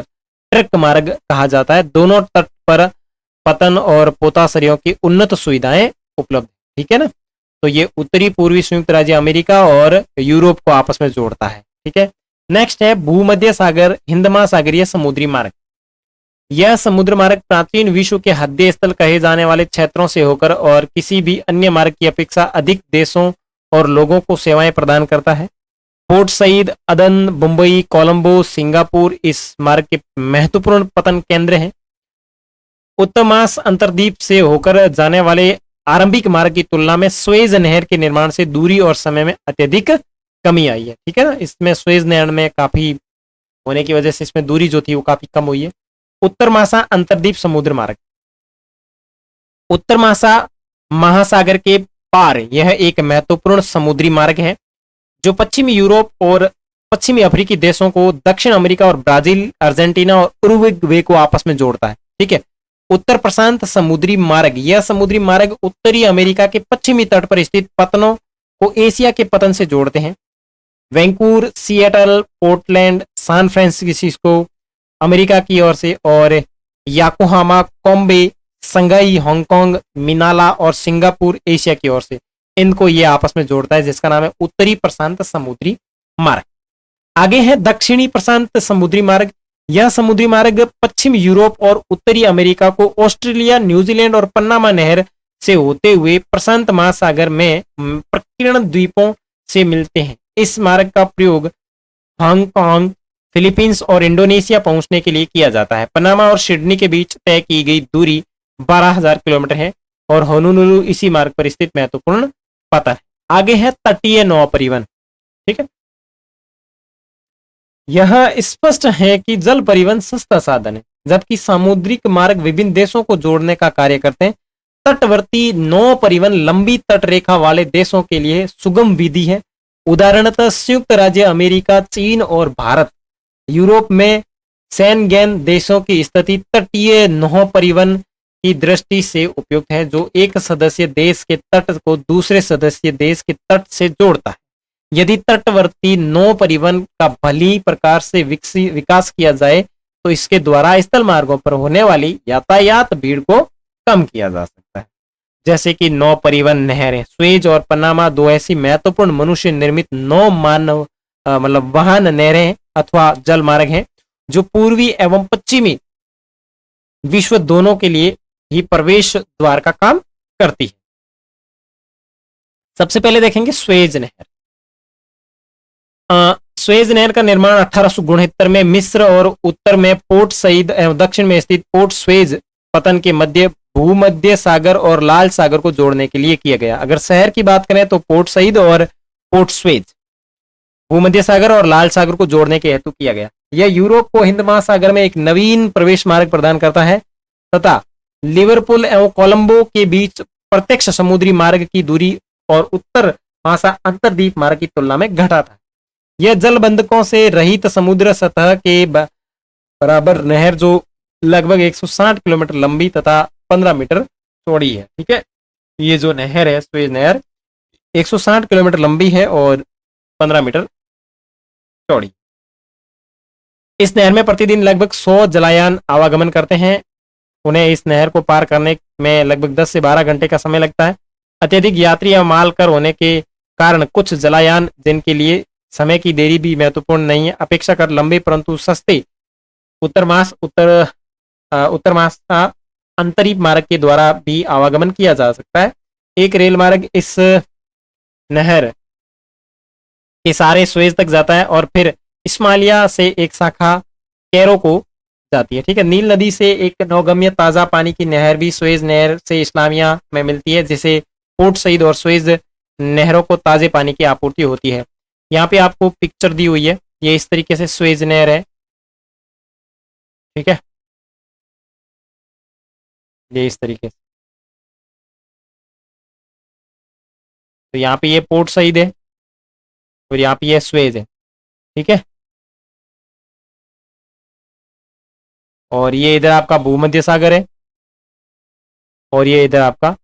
ट्रक मार्ग कहा जाता है। दोनों तट पर पतन और पोताश्रयों की उन्नत सुविधाएं उपलब्ध, ठीक है ना। तो ये उत्तरी पूर्वी संयुक्त राज्य अमेरिका और यूरोप को आपस में जोड़ता है, ठीक है। नेक्स्ट है भूमध्य सागर हिंद महासागरीय समुद्री मार्ग। यह समुद्र मार्ग प्राचीन विश्व के हृदय स्थल कहे जाने वाले क्षेत्रों से होकर और किसी भी अन्य मार्ग की अपेक्षा अधिक देशों और लोगों को सेवाएं प्रदान करता है। पोर्ट सईद, अदन, मुंबई, कोलंबो, सिंगापुर इस मार्ग के महत्वपूर्ण पतन केंद्र हैं। उत्तर महास अंतरद्वीप से होकर जाने वाले आरंभिक मार्ग की तुलना में स्वेज नहर के निर्माण से दूरी और समय में अत्यधिक कमी आई है, ठीक है ना। इसमें स्वेज नहर में काफी होने की वजह से इसमें दूरी जो थी वो काफी कम हुई है। उत्तर महासा अंतरद्वीप समुद्र मार्ग, उत्तर महासा महासागर के पार यह एक महत्वपूर्ण समुद्री मार्ग है जो पश्चिमी यूरोप और पश्चिमी अफ्रीकी देशों को दक्षिण अमेरिका और ब्राजील, अर्जेंटीना और उरुग्वे को आपस में जोड़ता है, ठीक है। उत्तर प्रशांत समुद्री मार्ग, यह समुद्री मार्ग उत्तरी अमेरिका के पश्चिमी तट पर स्थित पतनों को एशिया के पतन से जोड़ते हैं। Vancouver, Seattle, Portland, San Francisco America की ओर से और याकोहामा, कॉम्बे, संघाई, हांगकांग, मिनाला और सिंगापुर एशिया की ओर से, इनको ये आपस में जोड़ता है जिसका नाम है उत्तरी प्रशांत समुद्री मार्ग। आगे है दक्षिणी प्रशांत समुद्री मार्ग। यह समुद्री मार्ग पश्चिम यूरोप और उत्तरी अमेरिका को ऑस्ट्रेलिया, न्यूजीलैंड और पन्नामा नहर से होते हुए प्रशांत महासागर में प्रकीर्ण द्वीपों से मिलते हैं। इस मार्ग का प्रयोग हांगकांग, फिलीपींस और इंडोनेशिया पहुंचने के लिए किया जाता है। पनामा और सिडनी के बीच तय की गई दूरी 12,000 किलोमीटर है और होनोलुलु इसी मार्ग पर स्थित महत्वपूर्ण पता है। आगे है तटीय नौ परिवहन, ठीक है। यह स्पष्ट है कि जल परिवहन सस्ता साधन है जबकि सामुद्रिक मार्ग विभिन्न देशों को जोड़ने का कार्य करते हैं। तटवर्ती नौ परिवहन लंबी तटरेखा वाले देशों के लिए सुगम विधि है। उदाहरणतः संयुक्त राज्य अमेरिका, चीन और भारत। यूरोप में शेंगेन देशों की स्थिति तटीय नौ परिवहन की दृष्टि से उपयुक्त है, जो एक सदस्य देश के तट को दूसरे सदस्य देश के तट से जोड़ता है। यदि तटवर्ती नौ परिवहन का भली प्रकार से विकास किया जाए तो इसके द्वारा स्थल मार्गों पर होने वाली यातायात भीड़ को कम किया जा सकता है। जैसे कि नौ परिवहन नहरें, स्वेज और पनामा दो ऐसी महत्वपूर्ण मनुष्य निर्मित नौ मानव मतलब वाहन नहरें अथवा जल मार्ग हैं जो पूर्वी एवं पश्चिमी विश्व दोनों के लिए ही प्रवेश द्वार का काम करती है। सबसे पहले देखेंगे स्वेज नहर। स्वेज नहर का निर्माण 1869 में मिस्र और उत्तर में पोर्ट सईद एवं दक्षिण में स्थित पोर्ट स्वेज पतन के मध्य भूमध्य सागर और लाल सागर को जोड़ने के लिए किया गया। अगर शहर की बात करें तो पोर्ट सईद और पोर्ट स्वेज भूमध्य सागर और लाल सागर को जोड़ने के हेतु किया गया। यह यूरोप को हिंद महासागर में एक नवीन प्रवेश मार्ग प्रदान करता है तथा लिवरपूल एवं कोलंबो के बीच प्रत्यक्ष समुद्री मार्ग की दूरी और उत्तर महासागर अंतरद्वीप मार्ग की तुलना में घटाता है। यह जलबंधकों से रहित समुद्र सतह के बराबर नहर जो लगभग 160 किलोमीटर लंबी तथा 15 मीटर चौड़ी है। ठीक है, ये जो नहर है स्वेज नहर 160 किलोमीटर लंबी है और 15 मीटर चौड़ी। इस नहर में प्रतिदिन लगभग 100 जलायान आवागमन करते हैं। उन्हें इस नहर को पार करने में लगभग 10 से 12 घंटे का समय लगता है। अत्यधिक यात्री या माल कर होने के कारण कुछ जलायान जिनके लिए समय की देरी भी महत्वपूर्ण नहीं है, अपेक्षाकृत लंबे परंतु सस्ते उत्तर मासा अंतरीप मार्ग के द्वारा भी आवागमन किया जा सकता है। एक रेल मार्ग इस नहर के सारे स्वेज तक जाता है और फिर इस्माइलिया से एक शाखा कैरो को जाती है। ठीक है, नील नदी से एक नौगम्य ताजा पानी की नहर भी स्वेज नहर से इस्लामिया में मिलती है, जिसे पोर्ट सईद और स्वेज नहरों को ताजे पानी की आपूर्ति होती है। यहाँ पे आपको पिक्चर दी हुई है, ये इस तरीके से स्वेज नहर है। ठीक है, ये इस तरीके से, तो यहाँ पे ये पोर्ट सईद है और यहाँ पे ये स्वेज है। ठीक है, और ये इधर आपका भूमध्य सागर है और ये इधर आपका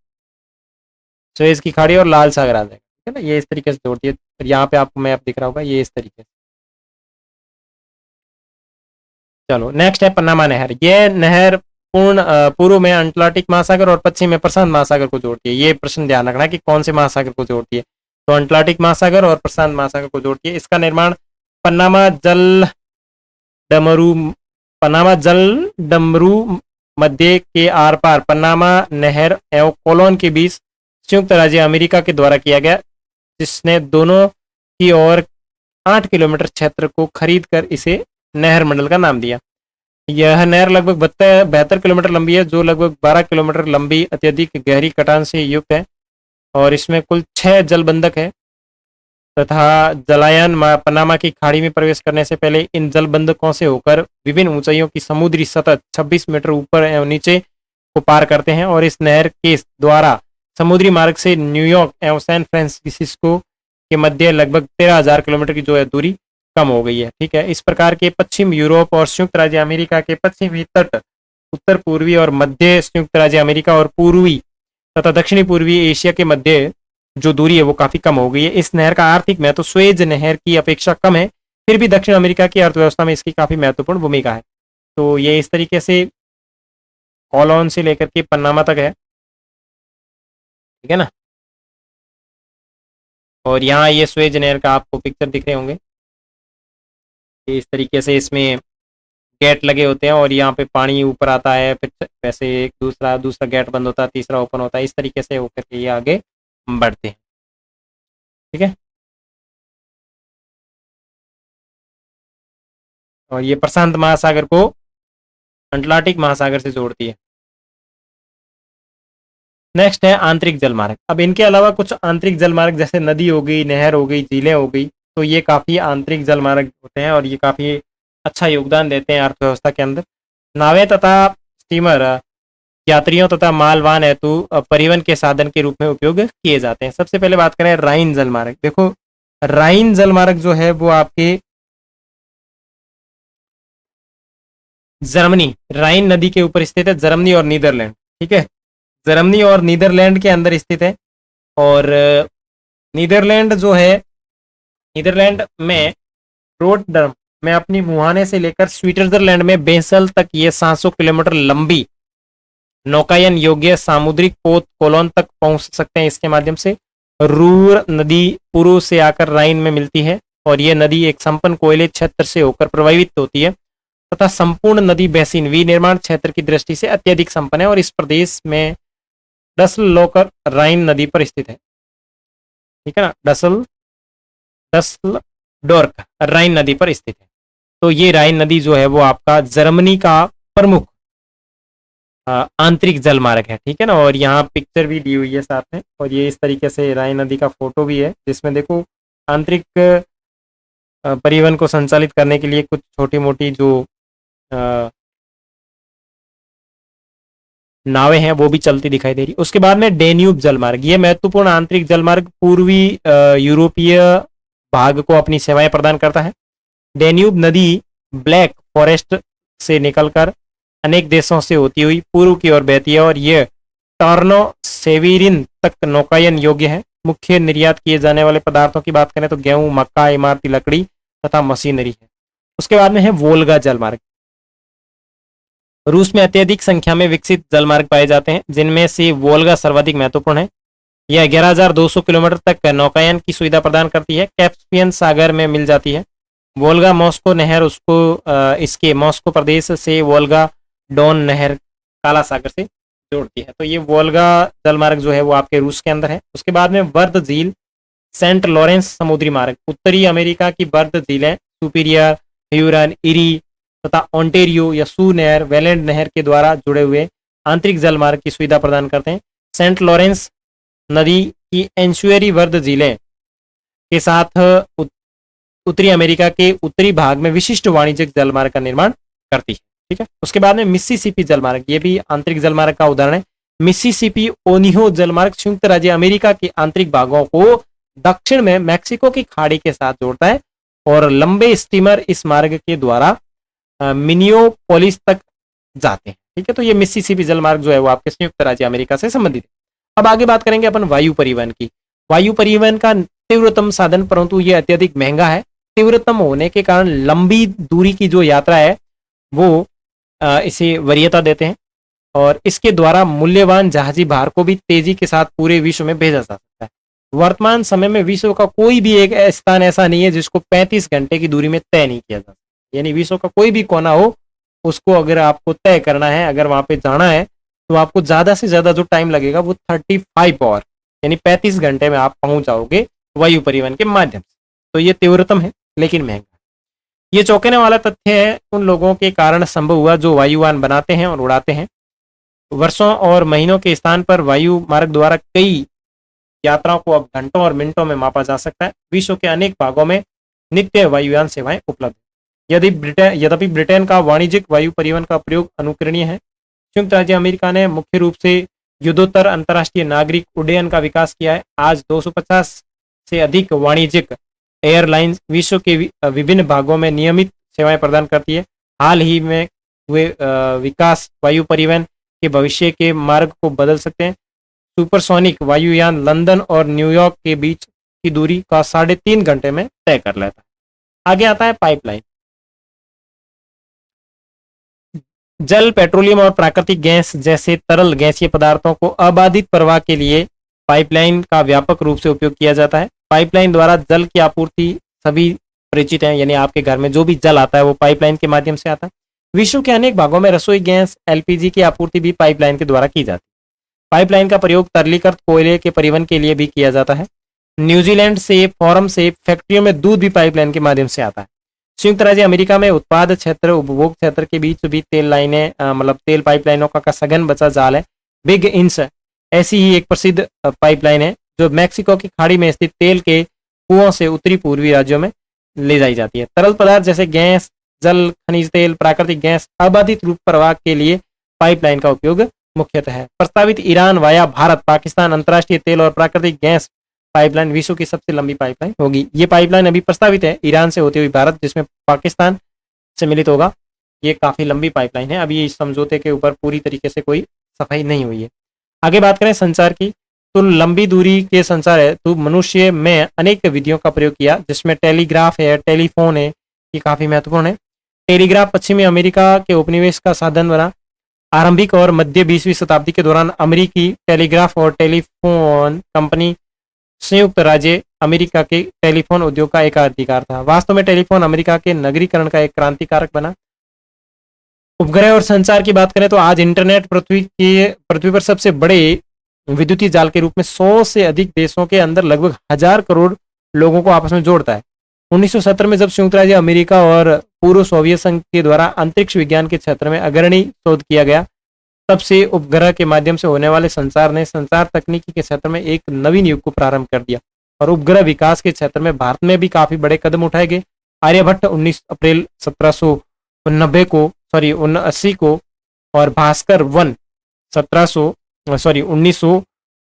स्वेज की खाड़ी और लाल सागर आ जाएगा। ठीक है ना, ये इस तरीके से जोड़ती है। फिर यहाँ पे आपको मैप दिख रहा होगा, ये इस तरीके से। चलो नेक्स्ट है पन्नामा नहर। ये नहर पूर्व में अटलांटिक महासागर और पश्चिम में प्रशांत महासागर को जोड़ती है। ये प्रश्न ध्यान रखना कि कौन से महासागर को जोड़ती है, तो अटलांटिक महासागर और प्रशांत महासागर को जोड़ती है। इसका निर्माण पन्नामा जल डमरू मध्य के आर पार पन्नामा नहर एवं कोलोन के बीच संयुक्त राज्य अमेरिका के द्वारा किया गया, जिसने दोनों की ओर 8 किलोमीटर क्षेत्र को खरीद कर इसे नहर मंडल का नाम दिया। यह नहर लगभग 72 किलोमीटर लंबी है, जो लगभग 12 किलोमीटर लंबी अत्यधिक गहरी कटान से युक्त है और इसमें कुल 6 जलबंधक है तथा जलायन पनामा की खाड़ी में प्रवेश करने से पहले इन जलबंधकों से होकर विभिन्न ऊंचाइयों की समुद्री सतह 26 मीटर ऊपर एवं नीचे को पार करते हैं और इस नहर के द्वारा समुद्री मार्ग से न्यूयॉर्क एवं सैन फ्रांसिस्को के मध्य लगभग 13,000 किलोमीटर की जो है दूरी कम हो गई है। ठीक है, इस प्रकार के पश्चिम यूरोप और संयुक्त राज्य अमेरिका के पश्चिमी तट, उत्तर पूर्वी और मध्य संयुक्त राज्य अमेरिका और पूर्वी तथा दक्षिणी पूर्वी एशिया के मध्य जो दूरी है वो काफी कम हो गई है। इस नहर का आर्थिक महत्व स्वेज नहर की अपेक्षा कम है, फिर भी दक्षिण अमेरिका की अर्थव्यवस्था में इसकी काफी महत्वपूर्ण भूमिका है। तो ये इस तरीके से कोलोन से लेकर के पन्नामा तक है। ठीक है ना, और यहाँ ये स्वेज नहर का आपको पिक्चर दिख रहे होंगे। इस तरीके से इसमें गेट लगे होते हैं और यहाँ पे पानी ऊपर आता है, फिर वैसे एक दूसरा गेट बंद होता है, तीसरा ओपन होता है, इस तरीके से होकर के ये आगे बढ़ते हैं। ठीक है, और ये प्रशांत महासागर को अटलांटिक महासागर से जोड़ती है। नेक्स्ट है आंतरिक जलमार्ग। अब इनके अलावा कुछ आंतरिक जलमार्ग जैसे नदी हो गई, नहर हो गई, झीलें हो गई, तो ये काफी आंतरिक जलमार्ग होते हैं और ये काफी अच्छा योगदान देते हैं अर्थव्यवस्था के अंदर। नावें तथा स्टीमर यात्रियों तथा मालवाहन हेतु परिवहन के साधन के रूप में उपयोग किए जाते हैं। सबसे पहले बात करें राइन जलमार्ग। देखो राइन जलमार्ग जो है वो आपके जर्मनी राइन नदी के ऊपर स्थित है, जर्मनी और नीदरलैंड। ठीक है, जर्मनी और नीदरलैंड के अंदर स्थित है। और नीदरलैंड जो है, नीदरलैंड में रोटरडम में अपनी मुहाने से लेकर स्विट्जरलैंड में बेसल तक ये 700 किलोमीटर लंबी नौकायन योग्य सामुद्रिक पोत कोलोन तक पहुंच सकते हैं इसके माध्यम से। रूर नदी पूर्व से आकर राइन में मिलती है और यह नदी एक संपन्न कोयले क्षेत्र से होकर प्रवाहित होती है तथा संपूर्ण नदी बेसिन विनिर्माण क्षेत्र की दृष्टि से अत्यधिक संपन्न है और इस प्रदेश में डसल लोकर राइन नदी पर स्थित है। ठीक है ना, डसल डोर्क राइन नदी पर स्थित है। तो ये राइन नदी जो है वो आपका जर्मनी का प्रमुख आंतरिक जल मार्ग है। ठीक है ना, और यहाँ पिक्चर भी दी हुई है साथ में, और ये इस तरीके से राइन नदी का फोटो भी है जिसमें देखो आंतरिक परिवहन को संचालित करने के लिए कुछ छोटी मोटी जो नावें हैं वो भी चलती दिखाई दे रही। उसके बाद में डेन्यूब जलमार्ग, ये महत्वपूर्ण आंतरिक जलमार्ग पूर्वी यूरोपीय भाग को अपनी सेवाएं प्रदान करता है। डेन्यूब नदी ब्लैक फॉरेस्ट से निकलकर अनेक देशों से होती हुई पूर्व की ओर बहती है और यह टॉर्नो सेवेरिन तक नौकायन योग्य है। मुख्य निर्यात किए जाने वाले पदार्थों की बात करें तो गेहूं, मक्का, इमारती लकड़ी तथा मशीनरी है। उसके बाद में है वोल्गा जलमार्ग। रूस में अत्यधिक संख्या में विकसित जलमार्ग पाए जाते हैं जिनमें से वोल्गा सर्वाधिक महत्वपूर्ण है। यह 11,200 किलोमीटर तक नौकायन की सुविधा प्रदान करती है, कैस्पियन सागर में मिल जाती है। वोल्गा मॉस्को नहर उसको इसके मॉस्को प्रदेश से वोल्गा डॉन नहर काला सागर से जोड़ती है। तो ये वोल्गा जलमार्ग जो है वो आपके रूस के अंदर है। उसके बाद में वर्द झील, सेंट लॉरेंस समुद्री मार्ग, उत्तरी अमेरिका की वर्द झीलें सुपीरियर, ह्यूरन, इरी तथा ओंटेरियो या सू नहर, वेलेंड नहर के द्वारा जुड़े हुए आंतरिक जलमार्ग की सुविधा प्रदान करते हैं। सेंट लॉरेंस नदी की एंशुएरी वर्द झीलें के साथ उत्तरी अमेरिका के उत्तरी भाग में विशिष्ट वाणिज्यिक जलमार्ग का निर्माण करती है। ठीक है, उसके बाद में मिसिसिपी जलमार्ग, ये भी आंतरिक जलमार्ग का उदाहरण है। मिसिसिपी ओनियो जलमार्ग संयुक्त राज्य अमेरिका के आंतरिक भागों को दक्षिण में मैक्सिको की खाड़ी के साथ जोड़ता है और लंबे स्टीमर इस मार्ग के द्वारा मिनियोपोलिस तक जाते हैं। ठीक है, तो ये मिसिसिपी जलमार्ग जो है वो आपके संयुक्त राज्य अमेरिका से संबंधित है। अब आगे बात करेंगे अपन वायु परिवहन की। वायु परिवहन का तीव्रतम साधन, परंतु ये अत्यधिक महंगा है। तीव्रतम होने के कारण लंबी दूरी की जो यात्रा है वो इसे वरीयता देते हैं और इसके द्वारा मूल्यवान जहाजी भार को भी तेजी के साथ पूरे विश्व में भेजा जा सकता है। वर्तमान समय में विश्व का कोई भी एक स्थान ऐसा नहीं है जिसको 35 घंटे की दूरी में तय नहीं किया जा सकता। यानी विश्व का कोई भी कोना हो उसको अगर आपको तय करना है, अगर वहां पे जाना है तो आपको ज्यादा से ज्यादा जो टाइम लगेगा वो 35 आवर यानी 35 घंटे में आप पहुंच जाओगे वायु परिवहन के माध्यम से। तो ये तीव्रतम है लेकिन महंगा। ये चौंकाने वाला तथ्य है उन लोगों के कारण संभव हुआ जो वायुयान बनाते हैं और उड़ाते हैं। वर्षों और महीनों के स्थान पर वायु मार्ग द्वारा कई यात्राओं को अब घंटों और मिनटों में मापा जा सकता है। विश्व के अनेक भागों में नित्य वायुयान सेवाएं उपलब्ध है। यद्यपि ब्रिटेन का वाणिज्यिक वायु परिवहन का प्रयोग अनुकरणीय है। संयुक्त राज्य अमेरिका ने मुख्य रूप से युद्धोत्तर अंतर्राष्ट्रीय नागरिक उड्डयन का विकास किया है। आज 250 से अधिक वाणिज्यिक एयरलाइंस विश्व के विभिन्न भागों में नियमित सेवाएं प्रदान करती है। हाल ही में हुए विकास वायु परिवहन के भविष्य के मार्ग को बदल सकते हैं। सुपरसोनिक वायुयान लंदन और न्यूयॉर्क के बीच की दूरी का 3.5 घंटे में तय कर लेता है। आगे आता है पाइपलाइन। जल, पेट्रोलियम और प्राकृतिक गैस जैसे तरल गैसीय पदार्थों को अबाधित प्रवाह के लिए पाइपलाइन का व्यापक रूप से उपयोग किया जाता है। पाइपलाइन द्वारा जल की आपूर्ति सभी परिचित हैं, यानी आपके घर में जो भी जल आता है वो पाइपलाइन के माध्यम से आता है। विश्व के अनेक भागों में रसोई गैस एलपीजी की आपूर्ति भी पाइपलाइन के द्वारा की जाती है। पाइपलाइन का प्रयोग तरलीकृत कोयले के परिवहन के लिए भी किया जाता है। न्यूजीलैंड से फॉर्म से फैक्ट्रियों में दूध भी पाइपलाइन के माध्यम से आता है। संयुक्त राज्य अमेरिका में उत्पाद क्षेत्र उपभोग क्षेत्र के बीच भी तेल लाइनें मतलब तेल पाइपलाइनों का सघन बचा जाल है। बिग इंस ऐसी ही एक प्रसिद्ध पाइपलाइन है जो मैक्सिको की खाड़ी में स्थित तेल के कुओं से उत्तरी पूर्वी राज्यों में ले जाई जाती है। तरल पदार्थ जैसे गैस, जल, खनिज तेल, प्राकृतिक गैस अबाधित रूप प्रवाह के लिए पाइपलाइन का उपयोग मुख्यतः है। प्रस्तावित ईरान वाया भारत पाकिस्तान अंतर्राष्ट्रीय तेल और प्राकृतिक गैस पाइपलाइन विश्व की सबसे लंबी पाइपलाइन होगी। ये पाइपलाइन अभी प्रस्तावित है ईरान से होती हुई भारत, जिसमें पाकिस्तान से मिलित होगा। ये काफी लंबी पाइपलाइन है। अभी इस समझौते के ऊपर पूरी तरीके से कोई सफाई नहीं हुई है। आगे बात करें संचार की, तो लंबी दूरी के संचार है तो मनुष्य में अनेक विधियों का प्रयोग किया, जिसमें टेलीग्राफ है, टेलीफोन है, ये काफी महत्वपूर्ण है। टेलीग्राफ पश्चिमी अमेरिका के उपनिवेश का साधन बना। आरंभिक और मध्य 20वीं शताब्दी के दौरान अमेरिकी टेलीग्राफ और टेलीफोन कंपनी संयुक्त राज्य अमेरिका के टेलीफोन उद्योग का एकाधिकार था। वास्तव में टेलीफोन अमेरिका के नगरीकरण का एक क्रांतिकारक बना। उपग्रह और संचार की बात करें तो आज इंटरनेट पृथ्वी पर सबसे बड़े विद्युतीय जाल के रूप में 100 से अधिक देशों के अंदर लगभग 1000 करोड़ लोगों को आपस में जोड़ता है। 1970 में जब संयुक्त राज्य अमेरिका और पूर्व सोवियत संघ के द्वारा अंतरिक्ष विज्ञान के क्षेत्र में अग्रणी शोध किया गया, तब से उपग्रह के माध्यम से होने वाले संचार ने संचार तकनीकी के क्षेत्र में एक नवीन युग को प्रारंभ कर दिया और उपग्रह विकास के क्षेत्र में भारत में भी काफी बड़े कदम उठाए गए। आर्यभट्ट 19 अप्रैल 1980 को और भास्कर 1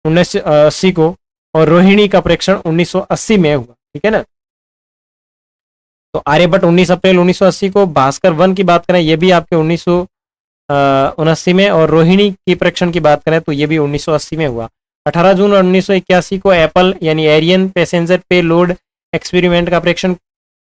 1980 को और रोहिणी का प्रेक्षण 1980 में हुआ। ठीक है ना, तो आर्यभट्ट 19 अप्रैल 1980 को, भास्कर 1 की बात करें ये भी आपके 1979 में, और रोहिणी की प्रेक्षण की बात करें तो ये भी 1980 में हुआ। 18 जून 1981 को एप्पल यानी एरियन पैसेंजर पे लोड एक्सपेरिमेंट का प्रेक्षण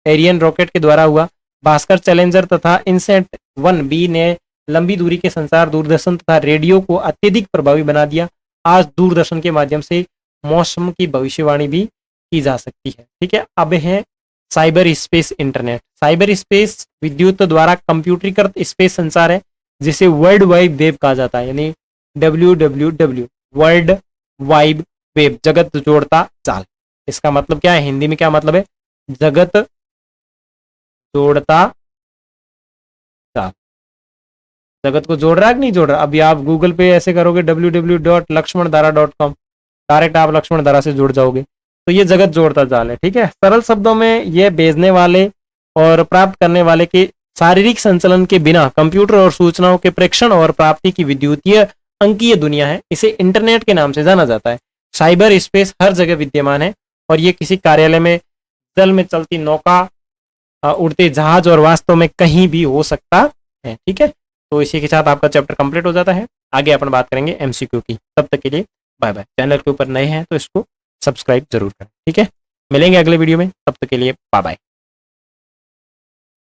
एरियन रॉकेट के द्वारा हुआ। भास्कर चैलेंजर तथा इनसेट 1B ने लंबी दूरी के संचार, दूरदर्शन तथा रेडियो को अत्यधिक प्रभावी बना दिया। आज दूरदर्शन के माध्यम से मौसम की भविष्यवाणी भी की जा सकती है। ठीक है, अब है cyber space internet. Cyber space विद्युत द्वारा कंप्यूटरीकृत स्पेस संचार है, जिसे वर्ल्ड वाइड वेब कहा जाता है, यानी WWW वर्ल्ड वाइड वेब, जगत जोड़ता जाल। इसका मतलब क्या है, हिंदी में क्या मतलब है, जगत जोड़ता जाल। जगत को जोड़ रहा है कि नहीं जोड़ रहा। अभी आप गूगल पे ऐसे करोगे www.lakshmandaara.com, डायरेक्ट आप लक्ष्मण धारा से जुड़ जाओगे, तो ये जगत जोड़ता जाल है। ठीक है, सरल शब्दों में ये भेजने वाले और प्राप्त करने वाले के शारीरिक संचलन के बिना कंप्यूटर और सूचनाओं के प्रेषण और प्राप्ति की विद्युतीय अंकीय दुनिया है। इसे इंटरनेट के नाम से जाना जाता है। साइबर स्पेस हर जगह विद्यमान है और ये किसी कार्यालय में, जल में चलती नौका, उड़ते जहाज और वास्तव में कहीं भी हो सकता है। ठीक है, तो इसी के साथ आपका चैप्टर कंप्लीट हो जाता है। आगे अपन बात करेंगे MCQ की। तब तक के लिए बाय बाय। चैनल के ऊपर नए हैं तो इसको सब्सक्राइब जरूर करें। ठीक है, मिलेंगे अगले वीडियो में, तब तक के लिए बाय बाय।